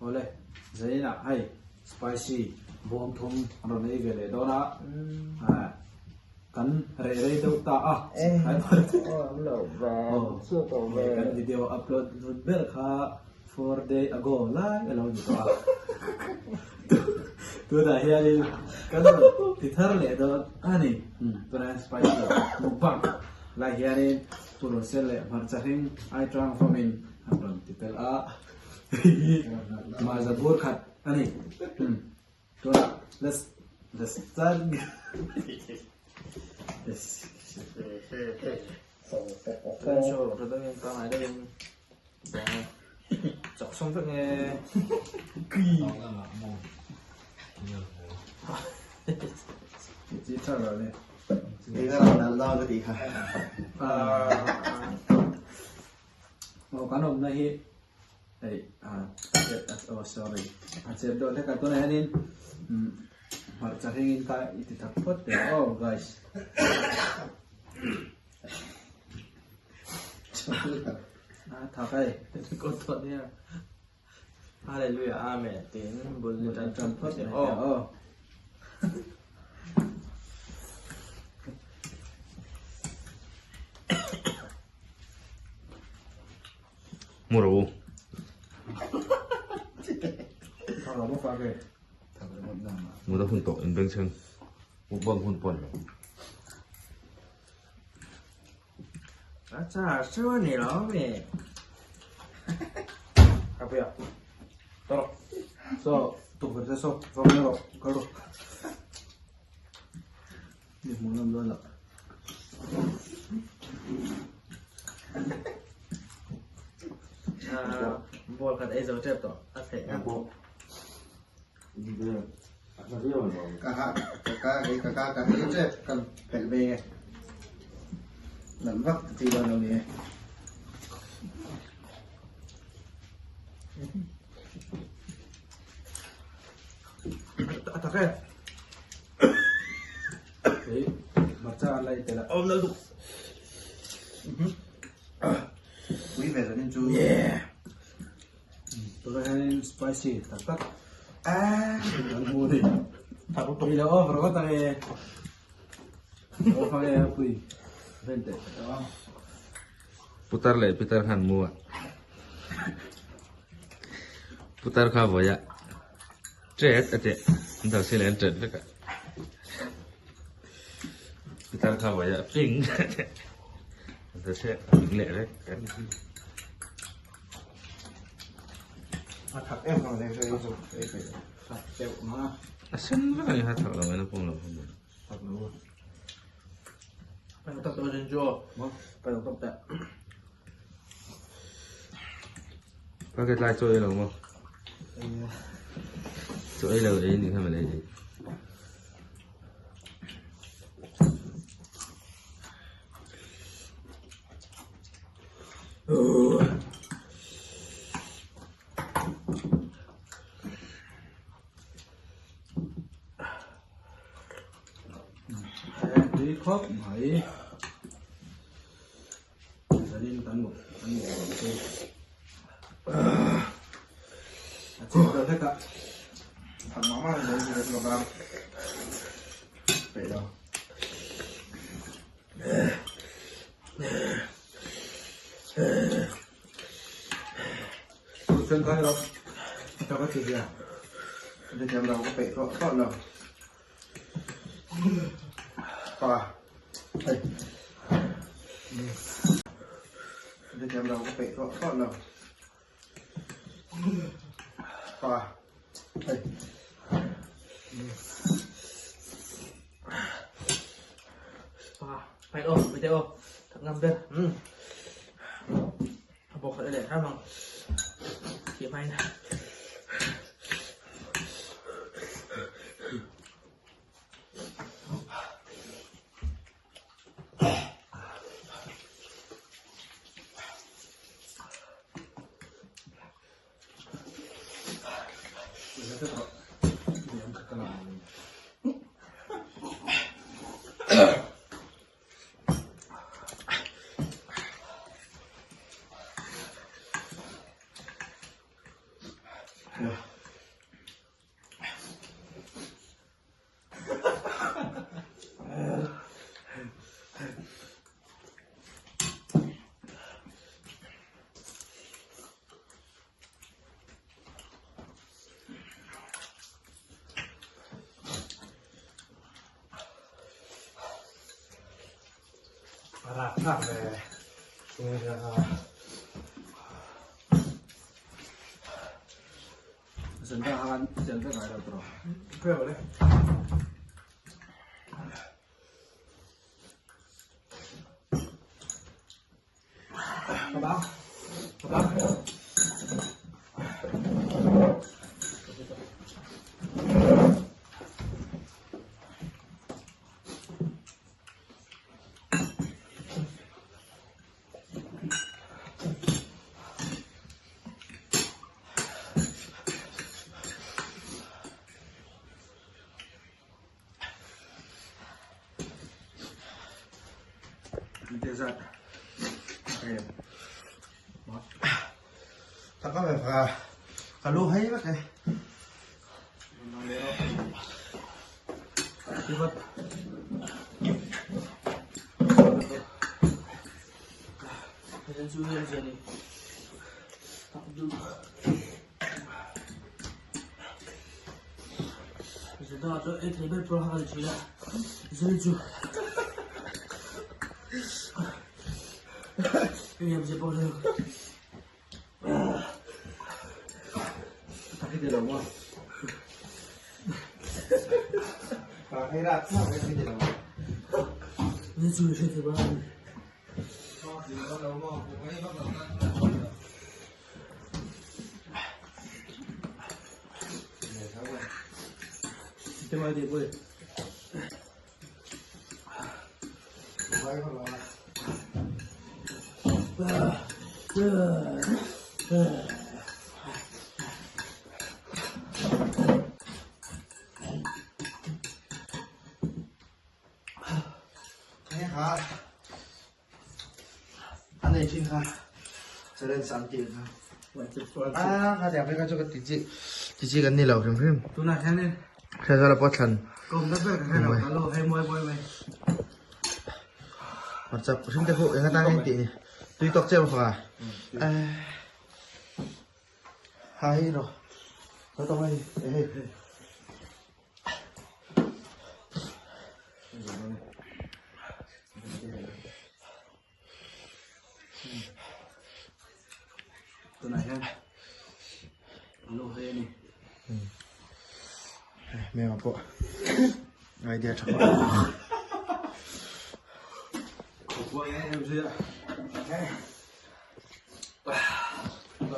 ole zai na hai spicy bom thum ron ei vele dona kan re do ta hai lẩu về chưa tổ về kan video upload ber kha 4 day ago la elo ni to tu da hian kan ti thar le do ani tu na spicy mukbang la hian tu ro sel le mar chahing ai trang formin ron ti tel ma za bor khat ani tu na let's start Cái show rồi tôi nghe con này đây chọc xong thức nghe kỳ chỉ thở rồi này thì cái là lo cái gì hả một cái nồng này đây sorry chơi đồ thế cáiตัวnày nên mà chắc hình cái thì thật phốt để guys thật đây con thuận nha Hallelujah Amen tiếng buồn một trăm phốt để Muru. Kalau mau pakai, Mudah untuk invention. Ubang pun pon. Acha sao này đó mẹ apa ya? Tolong. Tuh kerja from lo, kalau. Ini mau ngambil lah. Bol cái ấy dấu chép đó thể ngăn bộ cả cái chết cần phải về lần vắt thì lần đầu này Thật đấy. Đấy, mặt cha lại thế là ôm nó đục quý về rồi nên chú tôi hay spicy thật tắt đang mua đi thật tốt đi đâu rồi có tay có phải quỳ bên đấy đó Putar le, putar han mua. Putar kha boya. Chết ate. Ndao se len chết vậy cả. Putar kha boya ping. Ndao se lẹ đấy. thật em còn đây rồi thật kẹo nó Asan ba ni hat la mana pun la. thật luôn phải tập tôi lên chùa phải tập tạ Pakai lai chơi lo mo. Chơi lo ấy ni kama lai. đi khóc phải gia đình cán bộ tôi chỉ được hết cả thằng máu mà đấy thì được làm vậy đâu chân tay đâu cho cái gì à nên em đâu có bể gọn đâu và đây nên em đâu có bể gọn đâu và đây phải ôm video thật ngâm bên bộ phải để ra bằng chỉ may nè รักมากเลยนี่นะครับ Senta akan senta nggak ada bro. เพื่อนเลย Kebang. Kebang. Dessert. Oke. ถ้าก็แบบกับลูกให้แบบไง Lihat. Dan sudah di sini Abdul sudah ada table pro hal juga setuju ini bisa boleh Tapi tidak mau. ให้รักมากเลยที่เดียว ini sudah saya bangun Kita mau dia boleh. ไว้ก็รอนี่ค่ะอันนี้ชิ้นค่ะจะเล่นสามจีนครับ ค่ะเดี๋ยวไปกันจุกติจิกันนี่เราเพื่อน Tu nak kan ni. ๆใช้สารพัดทัน Kau nak kan kalau hai moi moi mai. มันจะถึงจะพูดยังไงตั้งให้ตีนี่ตีตกเจ้าฟ้าหายหรอเราต้องให้เฮ้ย Tu nak kan. Lu hai ni. แม่มาปะไอเดียชอบ Buat yang ni mesti.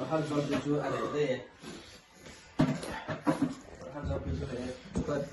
hal soal itu ada deh hal soal itu ada Cepat.